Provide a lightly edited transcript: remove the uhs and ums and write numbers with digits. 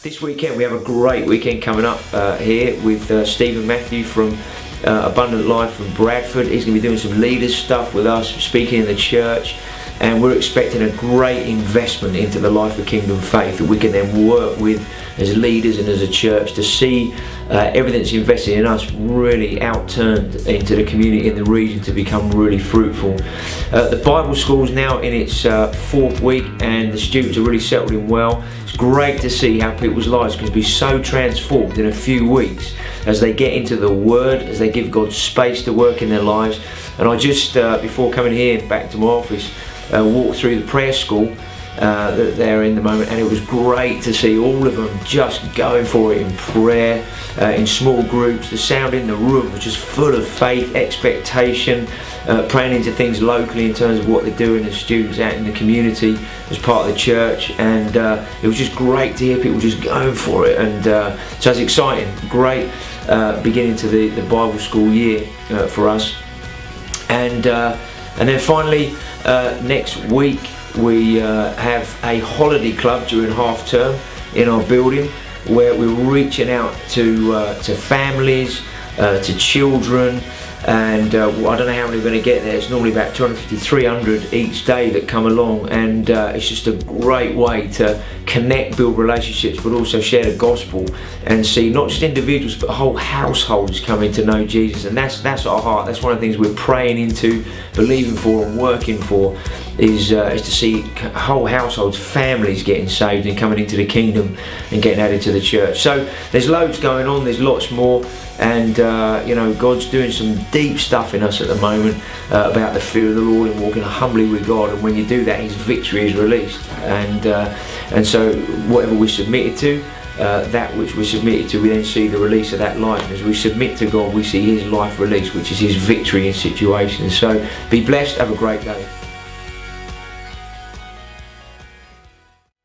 This weekend we have a great weekend coming up here with Stephen Matthew from Abundant Life from Bradford. He's going to be doing some leaders stuff with us, speaking in the church, and we're expecting a great investment into the life of Kingdom Faith that we can then work with as leaders and as a church to see everything that's invested in us really outturned into the community in the region to become really fruitful. The Bible school's now in its fourth week and the students are really settled in well. It's great to see how people's lives can be so transformed in a few weeks as they get into the Word, as they give God space to work in their lives. And I just, before coming here back to my office, walked through the prayer school that they're in the moment, and it was great to see all of them just going for it in prayer, in small groups. The sound in the room was just full of faith, expectation, praying into things locally in terms of what they're doing as students out in the community as part of the church, and it was just great to hear people just going for it. And so it's exciting, great beginning to the Bible school year for us. And then finally next week we have a holiday club during half term in our building, where we're reaching out to families, to children, and I don't know how many we're going to get there. It's normally about 250, 300 each day that come along, and it's just a great way to connect, build relationships, but also share the gospel and see not just individuals but whole households coming to know Jesus. And that's our heart. That's one of the things we're praying into, believing for and working for, is to see whole households, families getting saved and coming into the kingdom and getting added to the church. So there's loads going on, there's lots more, and you know, God's doing some deep stuff in us at the moment about the fear of the Lord and walking humbly with God. And when you do that, His victory is released, and so whatever we're submitted to, that which we're submitted to, we then see the release of that life. And as we submit to God, we see His life released, which is His victory in situations. So be blessed, have a great day.